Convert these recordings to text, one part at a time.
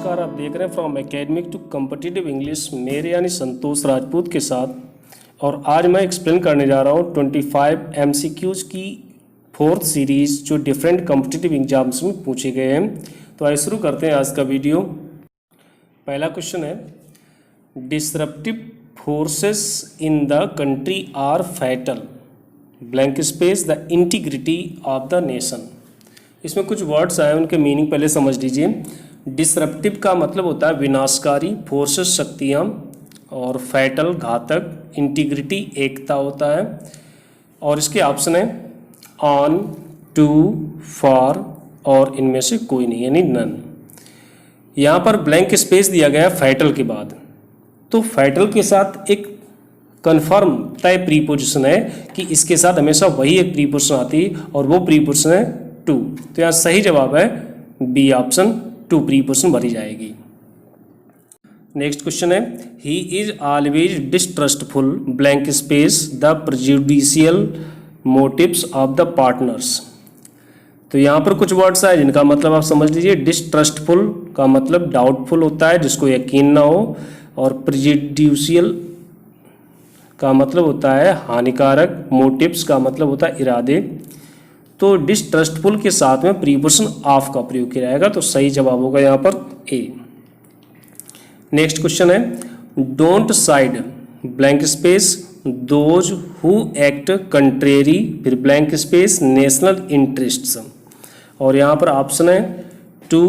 नमस्कार, आप देख रहे हैं from academic to competitive English, मेरे यानी संतोष राजपूत के साथ। और आज मैं एक्सप्लेन करने जा रहा हूँ 25 MCQs की फोर्थ सीरीज़ जो डिफरेंट कम्पिटिटिव एग्जाम्स में पूछे गए हैं। तो आइए शुरू करते हैं आज का वीडियो। पहला क्वेश्चन है, disruptive forces in the country are fatal blank space the integrity of the nation. इसमें कुछ वर्ड्स आए, उनके मीनिंग पहले समझ लीजिए। डिसरप्टिव का मतलब होता है विनाशकारी, फोर्सेस शक्तियाँ, और फैटल घातक, इंटीग्रिटी एकता होता है। और इसके ऑप्शन है ऑन, टू, फॉर और इनमें से कोई नहीं यानी नन। यहाँ पर ब्लैंक स्पेस दिया गया है फैटल के बाद, तो फैटल के साथ एक कन्फर्म तय प्रीपोजिशन है कि इसके साथ हमेशा वही एक प्रीपोजिशन आती है और वो प्रीपोजिशन है टू। तो यहाँ सही जवाब है बी ऑप्शन, टू प्रीपोजिशन भरी जाएगी। नेक्स्ट क्वेश्चन है, he is always distrustful blank space the prejudicial motives of the partners. तो यहाँ पर कुछ वर्ड्स आए जिनका मतलब आप समझ लीजिए। डिस्ट्रस्टफुल का मतलब डाउटफुल होता है, जिसको यकीन ना हो, और प्रेजुडिशियल का मतलब होता है हानिकारक, मोटिव्स का मतलब होता है इरादे। तो डिस्ट्रस्टफुल के साथ में प्रीपोजिशन ऑफ का प्रयोग किया जाएगा, तो सही जवाब होगा यहाँ पर ए। नेक्स्ट क्वेश्चन है, don't side blank space those who act contrary फिर ब्लैंक स्पेस नेशनल इंटरेस्ट्स। और यहाँ पर ऑप्शन है to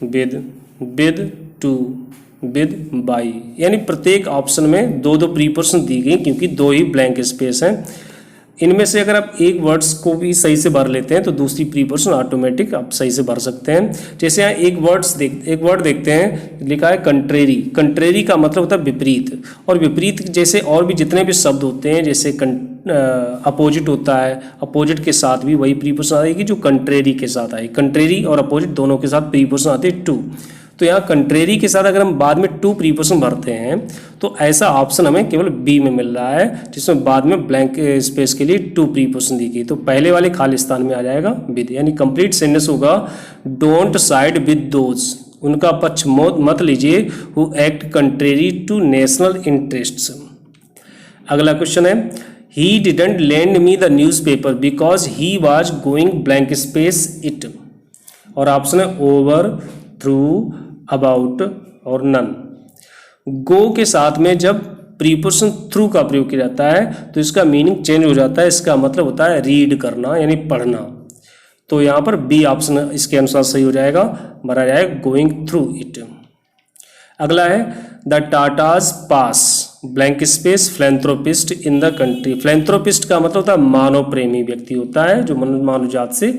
with to with by, यानी प्रत्येक ऑप्शन में दो दो प्रीपोजिशन दी गई क्योंकि दो ही ब्लैंक स्पेस हैं। इनमें से अगर आप एक वर्ड्स को भी सही से भर लेते हैं तो दूसरी प्रीपोजिशन ऑटोमेटिक आप सही से भर सकते हैं। जैसे यहाँ एक वर्ड देखते हैं, लिखा है कंट्रेरी। कंट्रेरी का मतलब होता है विपरीत, और विपरीत जैसे और भी जितने भी शब्द होते हैं, जैसे अपोजिट होता है, अपोजिट के साथ भी वही प्रीपोजिशन आएगी जो कंट्रेरी के साथ आएगी। कंट्रेरी और अपोजिट दोनों के साथ प्रीपोजिशन आती है टू। तो यहाँ कंट्रेरी के साथ अगर हम बाद में टू प्रीपोजिशन भरते हैं तो ऐसा ऑप्शन हमें केवल बी में मिल रहा है, जिसमें बाद में ब्लैंक स्पेस के लिए टू प्रीपोजिशन दी गई। तो पहले वाले खाली स्थान में आ जाएगा विद, यानी कंप्लीट सेंटेंस होगा डोंट साइड विद दोज, उनका पक्ष मत लीजिए, who act contrary to national interests. अगला क्वेश्चन है, he didn't lend me the newspaper because he was going blank space it. और ऑप्शन है ओवर, थ्रू, अबाउट और नन। गो के साथ में जब प्रीपोजिशन थ्रू का प्रयोग किया जाता है तो इसका मीनिंग चेंज हो जाता है, इसका मतलब होता है रीड करना यानी पढ़ना। तो यहाँ पर बी ऑप्शन इसके अनुसार सही हो जाएगा, भरा जाएगा गोइंग थ्रू इट। अगला है, the Tatas pass blank space philanthropist in the country. Philanthropist का मतलब होता है मानव प्रेमी व्यक्ति होता है जो मानव जात से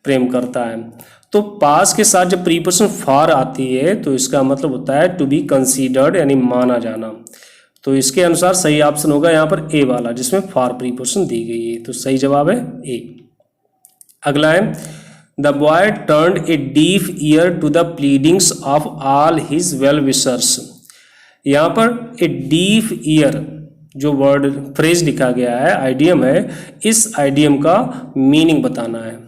प्रेम करता है। तो पास के साथ जब प्रीपोजिशन फॉर आती है तो इसका मतलब होता है टू बी कंसीडर्ड यानी माना जाना। तो इसके अनुसार सही ऑप्शन होगा यहाँ पर ए वाला, जिसमें फॉर प्रीपोजिशन दी गई है। तो सही जवाब है ए। अगला है, the boy turned a deaf ear to the pleadings of all his well wishers. यहाँ पर ए डीफ ईयर जो वर्ड फ्रेज लिखा गया है, आइडियम है, इस आइडियम का मीनिंग बताना है।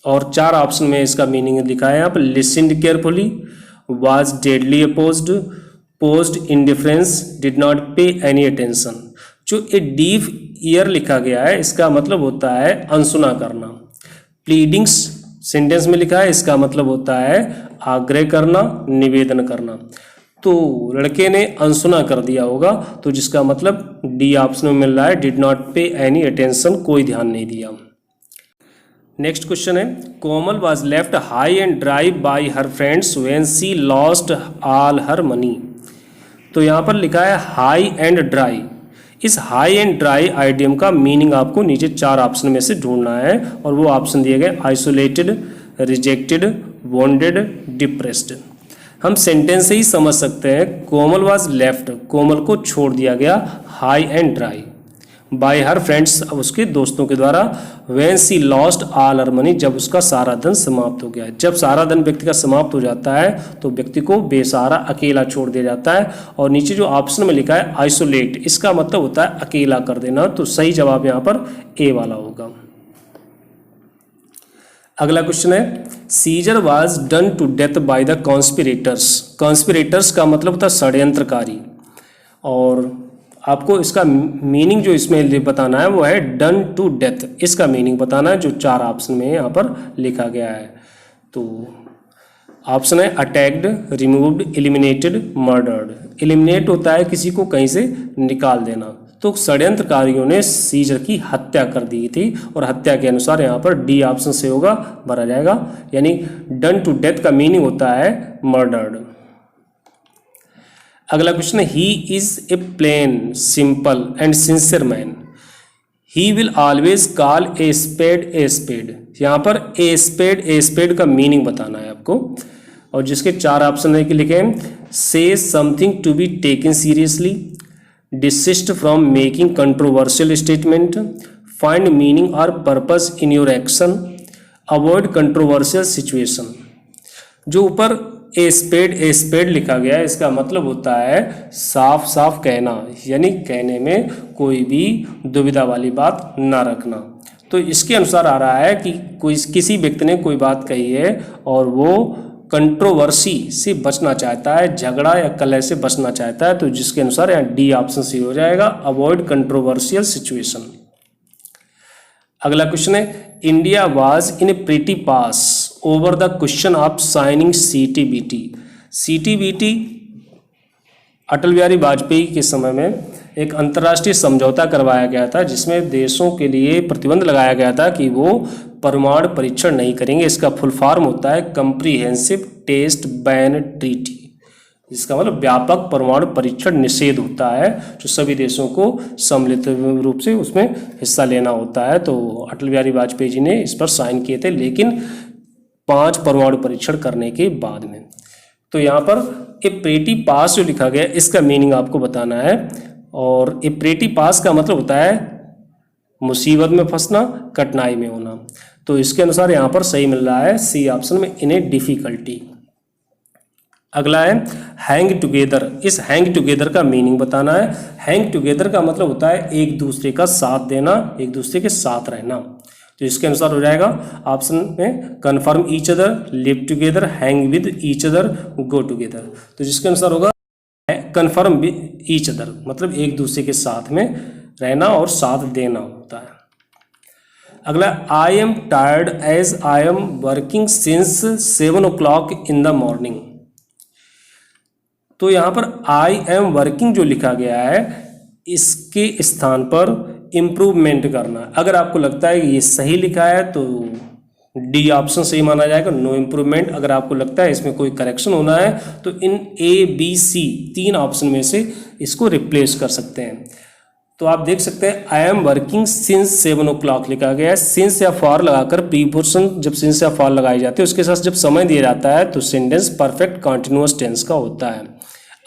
और चार ऑप्शन में इसका मीनिंग लिखा है यहाँ पर, listened carefully, was deadly opposed, posed indifference, did not pay any attention. जो ए डीफ ईयर लिखा गया है इसका मतलब होता है अनसुना करना। प्लीडिंग्स सेंटेंस में लिखा है, इसका मतलब होता है आग्रह करना, निवेदन करना। तो लड़के ने अनसुना कर दिया होगा, तो जिसका मतलब डी ऑप्शन में मिल रहा है, did not pay any attention, कोई ध्यान नहीं दिया। नेक्स्ट क्वेश्चन है, Komal was left high and dry by her friends when she lost all her money. तो यहाँ पर लिखा है हाई एंड ड्राई। इस हाई एंड ड्राई आइडियम का मीनिंग आपको नीचे चार ऑप्शन में से ढूंढना है, और वो ऑप्शन दिए गए आइसोलेटेड, रिजेक्टेड, वॉन्डेड, डिप्रेस्ड। हम सेंटेंस से ही समझ सकते हैं, कोमल वॉज लेफ्ट, कोमल को छोड़ दिया गया, high and dry, by her friends, अब उसके दोस्तों के द्वारा, when she lost all her money, जब उसका सारा धन समाप्त हो गया। जब सारा धन व्यक्ति का समाप्त हो जाता है तो व्यक्ति को बेसहारा अकेला छोड़ दिया जाता है। और नीचे जो ऑप्शन में लिखा है आइसोलेट, इसका मतलब होता है अकेला कर देना। तो सही जवाब यहाँ पर ए वाला होगा। अगला क्वेश्चन है Caesar was done to death by the conspirators. Conspirators का मतलब होता है षड्यंत्रकारी, और आपको इसका मीनिंग जो इसमें बताना है वो है डन टू डेथ। इसका मीनिंग बताना है जो 4 ऑप्शन में यहाँ पर लिखा गया है। तो ऑप्शन है attacked, removed, eliminated, murdered. Eliminate होता है किसी को कहीं से निकाल देना, तो षड्यंत्रकारियों ने सीजर की हत्या कर दी थी, और हत्या के अनुसार यहाँ पर डी ऑप्शन से होगा, भरा जाएगा। यानी डन टू डेथ का मीनिंग होता है मर्डर्ड। अगला क्वेश्चन है he is a plain, simple and sincere man. He will always call a spade a spade. यहाँ पर ए स्पेड का मीनिंग बताना है आपको, और जिसके 4 ऑप्शन है कि लिखे से something to be taken seriously, desist from making controversial statement, find meaning और purpose in your action, avoid controversial situation. जो ऊपर ए स्पेड लिखा गया है, इसका मतलब होता है साफ साफ कहना, यानी कहने में कोई भी दुविधा वाली बात ना रखना। तो इसके अनुसार आ रहा है कि किसी व्यक्ति ने कोई बात कही है और वो कंट्रोवर्सी से बचना चाहता है, झगड़ा या कलह से बचना चाहता है, तो जिसके अनुसार यहाँ डी ऑप्शन सी हो जाएगा, अवॉइड कंट्रोवर्शियल सिचुएशन। अगला क्वेश्चन है India was in A pretty pass over the question of signing CTBT। CTBT Atal Bihari Vajpayee के समय में एक अंतर्राष्ट्रीय समझौता करवाया गया था, जिसमें देशों के लिए प्रतिबंध लगाया गया था कि वो परमाणु परीक्षण नहीं करेंगे। इसका फुल फॉर्म होता है कंप्रिहेंसिव टेस्ट बैन ट्रीटी, जिसका मतलब व्यापक परमाणु परीक्षण निषेध होता है, जो सभी देशों को सम्मिलित रूप से उसमें हिस्सा लेना होता है। तो अटल बिहारी वाजपेयी जी ने इस पर साइन किए थे, लेकिन 5 परमाणु परीक्षण करने के बाद में। तो यहाँ पर ए प्रीटी पास जो लिखा गया, इसका मीनिंग आपको बताना है, और ए प्रीटी पास का मतलब होता है मुसीबत में फंसना, कठिनाई में होना। तो इसके अनुसार यहाँ पर सही मिल रहा है सी ऑप्शन में, इन ए डिफिकल्टी। अगला है हैंग टुगेदर। इस हैंग टुगेदर का मीनिंग बताना है। हैंग टुगेदर का मतलब होता है एक दूसरे का साथ देना, एक दूसरे के साथ रहना। तो इसके अनुसार हो जाएगा ऑप्शन में confirm each other, live together, hang with each other, go together. तो जिसके अनुसार होगा कन्फर्म विद ईच अदर, मतलब एक दूसरे के साथ में रहना और साथ देना होता है। अगला I am tired as I am working since 7 o'clock in the morning. तो यहाँ पर आई एम वर्किंग जो लिखा गया है, इसके स्थान पर इम्प्रूवमेंट करना। अगर आपको लगता है कि ये सही लिखा है तो डी ऑप्शन सही माना जाएगा, नो इम्प्रूवमेंट। अगर आपको लगता है इसमें कोई करेक्शन होना है तो इन A, B, C 3 ऑप्शन में से इसको रिप्लेस कर सकते हैं। तो आप देख सकते हैं आई एम वर्किंग सिंस 7 o'clock लिखा गया है। सिंस या फॉर लगाकर प्रीपोजिशन जब सिंस या फॉर लगाई जाती है, उसके साथ जब समय दिया जाता है तो सेंटेंस परफेक्ट कॉन्टिन्यूअस टेंस का होता है।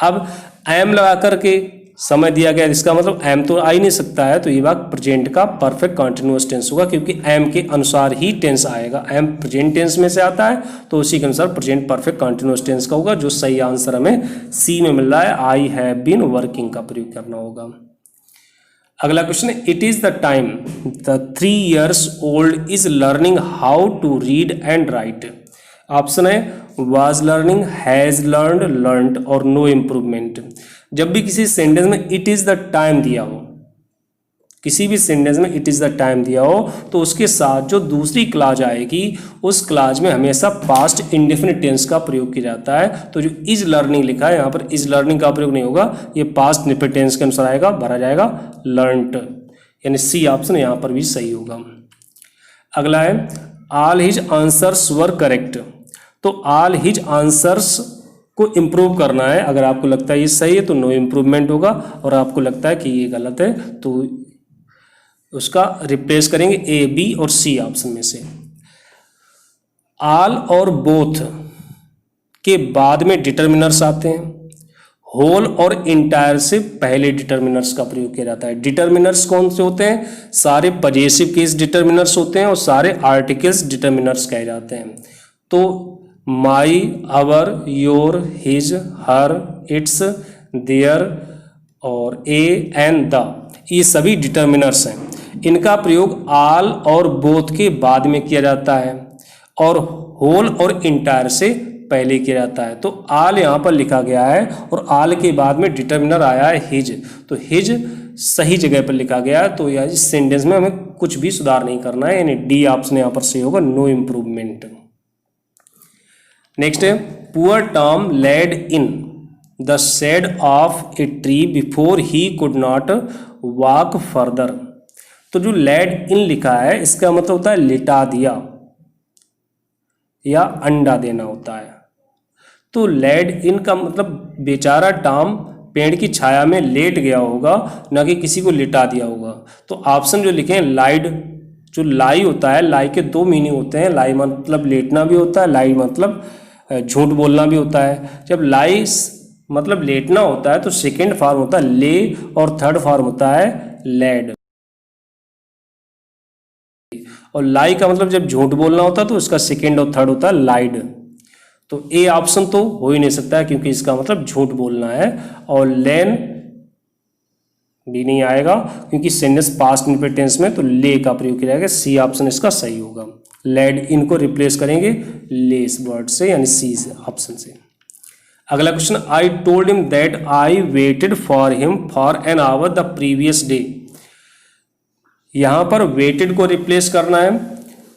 अब आई एम लगा करके समय दिया गया, इसका मतलब एम तो आ ही नहीं सकता है, तो ये बात प्रेजेंट का परफेक्ट कॉन्टिन्यूअस टेंस होगा, क्योंकि एम के अनुसार ही टेंस आएगा। एम प्रेजेंट टेंस में से आता है तो उसी के अनुसार प्रेजेंट परफेक्ट कॉन्टिन्यूअस टेंस का होगा। जो सही आंसर हमें सी में मिल रहा है, आई हैव बीन वर्किंग का प्रयोग करना होगा। अगला क्वेश्चन है it is the time the 3 years old is learning how to read and write. Option है was learning, has learned, learned और नो इम्प्रूवमेंट। जब भी किसी सेंटेंस में इट इज द टाइम दिया हो, किसी भी सेंटेंस में इट इज द टाइम दिया हो, तो उसके साथ जो दूसरी क्लॉज आएगी उस क्लॉज में हमेशा पास्ट इंडेफिनिट टेंस का प्रयोग किया जाता है। तो जो इज लर्निंग लिखा है यहाँ पर इज लर्निंग का प्रयोग नहीं होगा, ये पास्ट इंडेफिनिट टेंस के अनुसार आएगा, भरा जाएगा लर्नड, यानी सी ऑप्शन यहाँ पर भी सही होगा। अगला है all his answers were correct. तो ऑल हिज आंसर्स को इम्प्रूव करना है। अगर आपको लगता है ये सही है तो नो इम्प्रूवमेंट होगा, और आपको लगता है कि ये गलत है तो उसका रिप्लेस करेंगे A, B और C ऑप्शन में से। ऑल और बोथ के बाद में डिटर्मिनर्स आते हैं। होल और इंटायर से पहले डिटर्मिनर्स का प्रयोग किया जाता है। डिटर्मिनर्स कौन से होते हैं? सारे पजेसिव केस डिटर्मिनर्स होते हैं और सारे आर्टिकल्स डिटर्मिनर्स कहे जाते हैं। तो my, our, your, his, her, its, their और ए एंड द, ये सभी डिटर्मिनर्स हैं। इनका प्रयोग ऑल और बोथ के बाद में किया जाता है। और होल और इंटायर से पहले किया जाता है। तो आल यहाँ पर लिखा गया है और आल के बाद में डिटर्मिनर आया है हिज, तो हिज सही जगह पर लिखा गया है। तो यार इस सेंटेंस में हमें कुछ भी सुधार नहीं करना है, यानी डी ऑप्शन यहाँ पर सही होगा, नो इम्प्रूवमेंट। नेक्स्ट है poor Tom laid in the shade of a tree before he could not walk further. तो जो लेड इन लिखा है इसका मतलब होता है लिटा दिया या अंडा देना होता है। तो लेड इन का मतलब बेचारा टॉम पेड़ की छाया में लेट गया होगा, ना कि किसी को लिटा दिया होगा। तो ऑप्शन जो लिखे हैं लाइड, जो लाई होता है, लाई के दो मीनिंग होते हैं, लाई मतलब लेटना भी होता है, लाई मतलब झूठ बोलना भी होता है। जब लाई मतलब लेटना होता है तो सेकेंड फॉर्म होता है ले और थर्ड फॉर्म होता है लेड। और लाई का मतलब जब झूठ बोलना होता है तो उसका सेकेंड और थर्ड होता है लाइड। तो ए ऑप्शन तो हो ही नहीं सकता है क्योंकि इसका मतलब झूठ बोलना है, और लेन भी नहीं आएगा क्योंकि सेंटेंस पास्ट इंपरफेक्ट टेंस में, तो ले का प्रयोग किया जाएगा। सी ऑप्शन इसका सही होगा। लेड इनको रिप्लेस करेंगे ले इस वर्ड से, यानी सी ऑप्शन से। अगला question, I told him that I waited for him for an hour the previous day. यहां पर वेटेड को रिप्लेस करना है,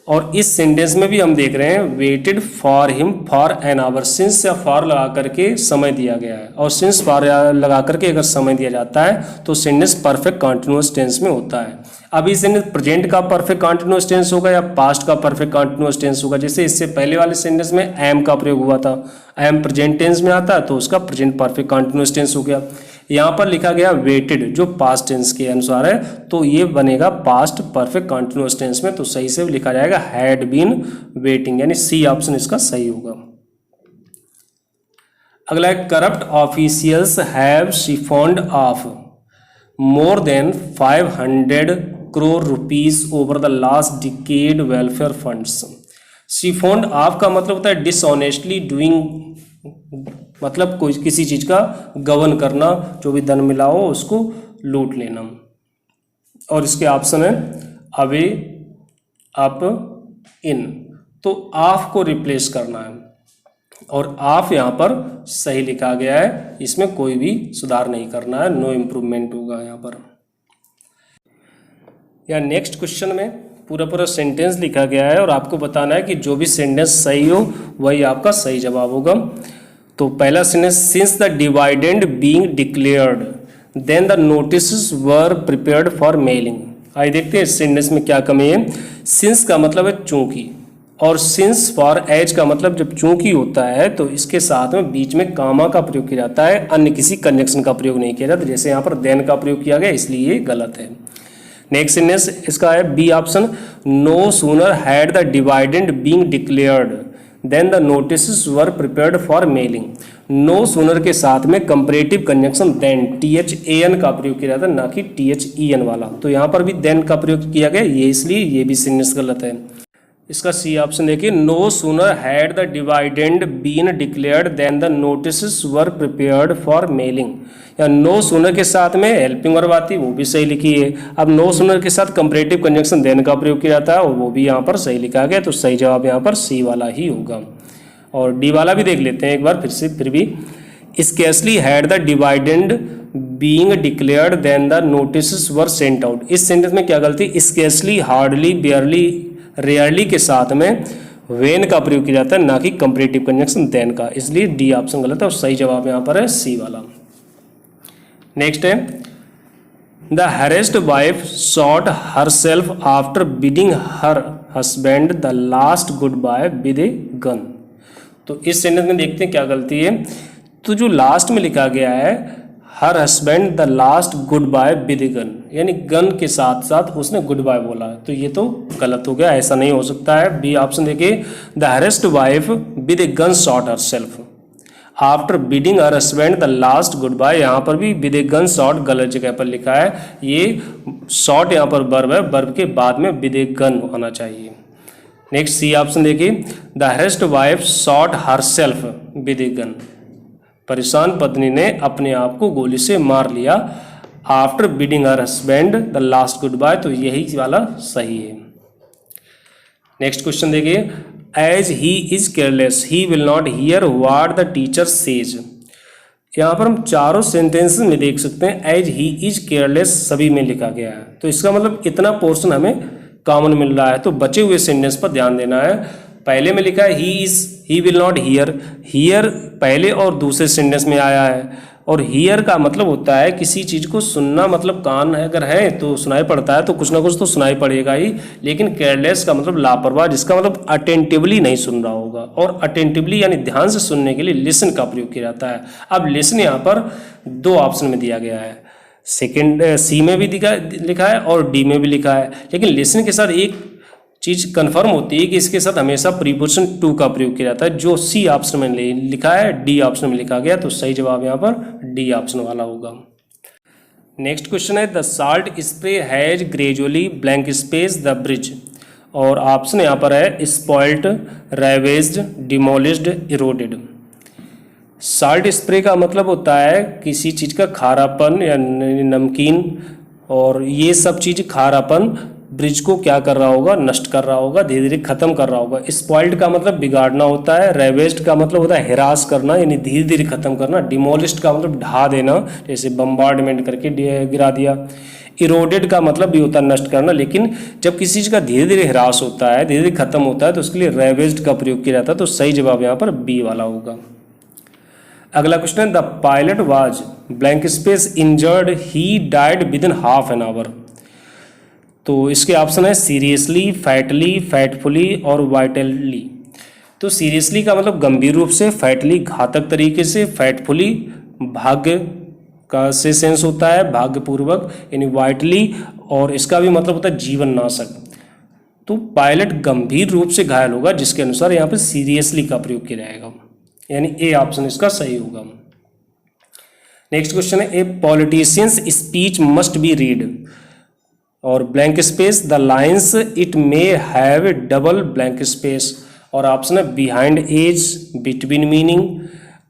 और इस सेंटेंस में भी हम देख रहे हैं waited for him for an hour. Since या फॉर लगा करके समय दिया गया है, और सिंस फॉर लगा करके अगर समय दिया जाता है तो सेंटेंस परफेक्ट कॉन्टिन्यूअस टेंस में होता है। अभी सेंटेंस प्रेजेंट का परफेक्ट कॉन्टिन्यूअस टेंस होगा या पास्ट का परफेक्ट कॉन्टिन्यूअस टेंस होगा। जैसे इससे पहले वाले सेंटेंस में एम का प्रयोग हुआ था, एम प्रेजेंट टेंस में आता है तो उसका प्रेजेंट परफेक्ट कॉन्टिन्यूअस टेंस हो गया। यहाँ पर लिखा गया वेटेड जो पास्ट टेंस के अनुसार है, तो ये बनेगा पास्ट परफेक्ट कॉन्टिन्यूअस टेंस में, तो सही से लिखा जाएगा हैड बीन वेटिंग, यानी सी ऑप्शन इसका सही होगा। अगला है corrupt officials have siphoned off more than 500 crore rupees over the last decade welfare funds. Siphoned off का मतलब होता है डिसऑनेस्टली डूइंग, मतलब कोई किसी चीज का गबन करना, जो भी धन मिला हो उसको लूट लेना। और इसके ऑप्शन है अवे, अप, इन। तो ऑफ को रिप्लेस करना है, और ऑफ यहाँ पर सही लिखा गया है, इसमें कोई भी सुधार नहीं करना है, नो इम्प्रूवमेंट होगा यहाँ पर। या नेक्स्ट क्वेश्चन में पूरा सेंटेंस लिखा गया है और आपको बताना है कि जो भी सेंटेंस सही हो वही आपका सही जवाब होगा। तो पहला sentence, since the dividend being declared then the notice were prepared for mailing. आइए देखते हैं इस सेंटेंस में क्या कमी है। सिंस का मतलब है चूंकि, और सिंस फॉर एज का मतलब जब चूंकि होता है तो इसके साथ में बीच में कामा का प्रयोग किया जाता है, अन्य किसी कंजंक्शन का प्रयोग नहीं किया जाता। जैसे यहाँ पर देन का प्रयोग किया गया, इसलिए ये गलत है। नेक्स्ट सेंटेंस इसका है B option, no sooner had the dividend being declared then the notice were prepared for mailing. No sooner के साथ में कंपैरेटिव कंजंक्शन देन, THAN का प्रयोग किया जाता है, ना कि THEN वाला। तो यहाँ पर भी देन का प्रयोग किया गया, ये इसलिए ये भी सेंटेंस गलत है। इसका सी ऑप्शन देखिए, no sooner had the dividend been declared then the notice were prepared for mailing. या नो सूनर के साथ में हेल्पिंग वर्ब आती है, वो भी सही लिखी है। अब नो सूनर के साथ कंपैरेटिव कंजंक्शन देन का प्रयोग किया जाता है और वो भी यहाँ पर सही लिखा गया, तो सही जवाब यहाँ पर सी वाला ही होगा। और डी वाला भी देख लेते हैं एक बार फिर भी, scarcely had the dividend being declared then the notice were sent out. इस सेंटेंस में क्या गलती, स्केर्सली, हार्डली, बेयरली, रेयरली के साथ में वेन का प्रयोग किया जाता है, ना कि कंपैरेटिव कंजंक्शन देन का, इसलिए डी ऑप्शन गलत है और सही जवाब यहाँ पर है सी वाला। नेक्स्ट है, the harassed wife shot herself after bidding her husband the last goodbye with a gun. तो इस सेंटेंस में देखते हैं क्या गलती है। तो जो लास्ट में लिखा गया है her husband the last goodbye with a gun, यानी गन के साथ साथ उसने गुड बाय बोला, तो ये तो गलत हो गया, ऐसा नहीं हो सकता है। बी ऑप्शन देखिए, the harassed wife with a gun shot herself after bidding her husband the last goodbye, यहाँ पर भी विद ए गन शॉट गलत जगह पर लिखा है। ये शॉट यहाँ पर वर्ब है, वर्ब के बाद में विद ए गन होना चाहिए। नेक्स्ट सी ऑप्शन देखिए, the harassed wife shot herself with a gun, परेशान पत्नी ने अपने आप को गोली से मार लिया after bidding her husband the last goodbye, तो यही वाला सही है। नेक्स्ट क्वेश्चन देखिए, as he is careless he will not hear what the teacher says. यहाँ पर हम चारों सेंटेंसेस में देख सकते हैं एज ही इज केयरलेस सभी में लिखा गया है, तो इसका मतलब इतना पोर्शन हमें कॉमन मिल रहा है। तो बचे हुए सेंटेंस पर ध्यान देना है। पहले में लिखा है ही विल नॉट हियर, हियर पहले और दूसरे सेंटेंस में आया है, और हियर का मतलब होता है किसी चीज़ को सुनना, मतलब कान अगर है तो सुनाई पड़ता है, तो कुछ ना कुछ तो सुनाई पड़ेगा ही। लेकिन केयरलेस का मतलब लापरवाह, जिसका मतलब अटेंटिवली नहीं सुन रहा होगा, और अटेंटिवली यानी ध्यान से सुनने के लिए लिसन का प्रयोग किया जाता है। अब लिसन यहाँ पर दो ऑप्शन में दिया गया है, सेकेंड सी में भी लिखा है और डी में भी लिखा है, लेकिन लिसन के साथ एक चीज़ कंफर्म होती है कि इसके साथ हमेशा प्रीपोजिशन टू का प्रयोग किया जाता है, जो सी ऑप्शन में लिखा है, डी ऑप्शन में लिखा गया, तो सही जवाब यहाँ पर डी ऑप्शन वाला होगा। नेक्स्ट क्वेश्चन है the salt spray has gradually blank space the bridge, और ऑप्शन यहाँ पर है spoiled, ravaged, demolished, eroded. Salt spray का मतलब होता है किसी चीज़ का खारापन या नमकीन, और ये सब चीज़ खारापन ब्रिज को क्या कर रहा होगा, नष्ट कर रहा होगा, धीरे धीरे खत्म कर रहा होगा। स्पॉइल्ड का मतलब बिगाड़ना होता है, रेवेज्ड का मतलब होता है हिरास करना यानी धीरे धीरे खत्म करना, डिमोलिश्ड का मतलब ढा देना, जैसे बम्बार्डमेंट करके गिरा दिया। इरोडेड का मतलब भी होता है नष्ट करना, लेकिन जब किसी चीज़ का धीरे धीरे ह्रास होता है, धीरे धीरे खत्म होता है, तो उसके लिए रेवेज्ड का प्रयोग किया जाता है, तो सही जवाब यहाँ पर बी वाला होगा। अगला क्वेश्चन है the pilot was blank space injured he died with in half an hour, तो इसके ऑप्शन है सीरियसली, फैटली, फैटफुली और वाइटली। तो सीरियसली का मतलब गंभीर रूप से, फैटली घातक तरीके से, फैटफुली भाग्य का से सेंस होता है भाग्यपूर्वक, यानी वाइटली, और इसका भी मतलब होता है जीवन नाशक। तो पायलट गंभीर रूप से घायल होगा, जिसके अनुसार यहाँ पर सीरियसली का प्रयोग किया जाएगा, यानी ए ऑप्शन इसका सही होगा। नेक्स्ट क्वेश्चन है a politician's speech must be read, और blank space the lines it may have double blank space, और ऑप्शन है behind edge, between meaning,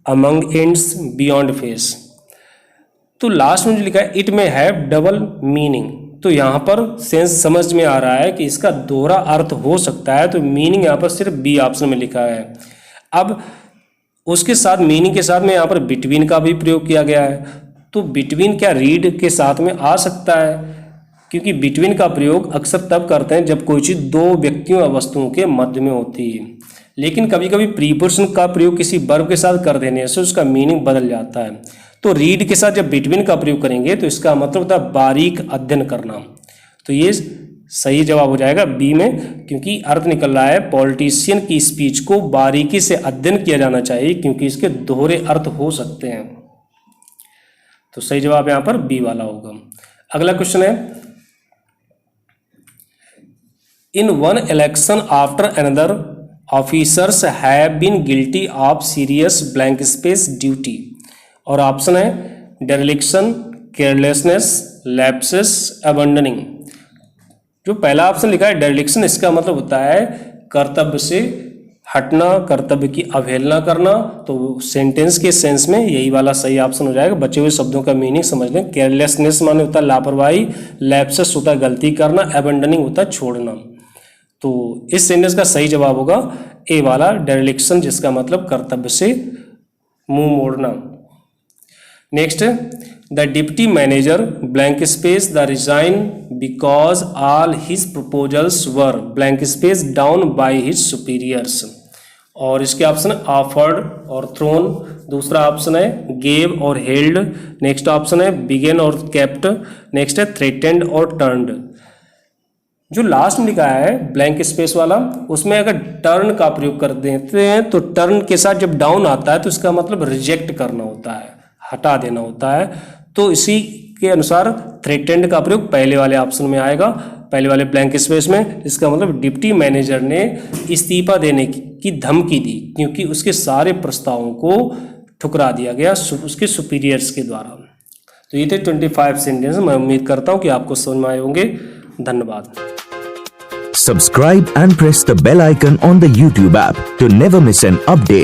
among ends, beyond face. तो लास्ट में जो लिखा है it may have double meaning, तो यहाँ पर सेंस समझ में आ रहा है कि इसका दोहरा अर्थ हो सकता है, तो मीनिंग यहाँ पर सिर्फ बी ऑप्शन में लिखा है। अब उसके साथ मीनिंग के साथ में यहाँ पर बिटवीन का भी प्रयोग किया गया है, तो बिटवीन क्या रीड के साथ में आ सकता है, क्योंकि बिटवीन का प्रयोग अक्सर तब करते हैं जब कोई चीज़ दो व्यक्तियों या वस्तुओं के मध्य में होती है, लेकिन कभी कभी प्रीपोजिशन का प्रयोग किसी वर्ब के साथ कर देने से उसका मीनिंग बदल जाता है। तो रीड के साथ जब बिटवीन का प्रयोग करेंगे तो इसका मतलब होता है बारीक अध्ययन करना, तो ये सही जवाब हो जाएगा बी में, क्योंकि अर्थ निकल रहा है पॉलिटिशियन की स्पीच को बारीकी से अध्ययन किया जाना चाहिए, क्योंकि इसके दोहरे अर्थ हो सकते हैं, तो सही जवाब यहाँ पर बी वाला होगा। अगला क्वेश्चन है In one election after another, officers have been guilty of serious blank space duty, और ऑप्शन है dereliction, carelessness, lapses, abandoning। जो पहला ऑप्शन लिखा है dereliction, इसका मतलब होता है कर्तव्य से हटना, कर्तव्य की अवहेलना करना, तो सेंटेंस के सेंस में यही वाला सही ऑप्शन हो जाएगा। बचे हुए शब्दों का मीनिंग समझ लें। केयरलेसनेस माने होता है लापरवाही, लैप्सेस होता है गलती करना, एबंडनिंग होता है छोड़ना, तो इस सेंटेंस का सही जवाब होगा ए वाला डेरिलिक्शन, जिसका मतलब कर्तव्य से मुंह मोड़ना। Next the deputy manager blank space the resign because all his proposals were blank space down by his superiors, और इसके ऑप्शन ऑफर्ड और थ्रोन, दूसरा ऑप्शन है गेव और हेल्ड, नेक्स्ट ऑप्शन है बिगेन और केप्ट, नेक्स्ट है थ्रेटेंड और टर्न्ड। जो लास्ट में लिखा है ब्लैंक स्पेस वाला, उसमें अगर टर्न का प्रयोग कर देते हैं तो टर्न के साथ जब डाउन आता है तो इसका मतलब रिजेक्ट करना होता है, हटा देना होता है, तो इसी के अनुसार थ्रेटेंड का प्रयोग पहले वाले ऑप्शन में आएगा, पहले वाले ब्लैंक स्पेस में। इसका मतलब डिप्टी मैनेजर ने इस्तीफा देने की धमकी दी, क्योंकि उसके सारे प्रस्तावों को ठुकरा दिया गया उसके सुपीरियर्स के द्वारा। तो ये थे 25 सेंटेंस। मैं उम्मीद करता हूँ कि आपको समझ में आए होंगे। धन्यवाद। Subscribe and press the bell icon on the YouTube app to never miss an update.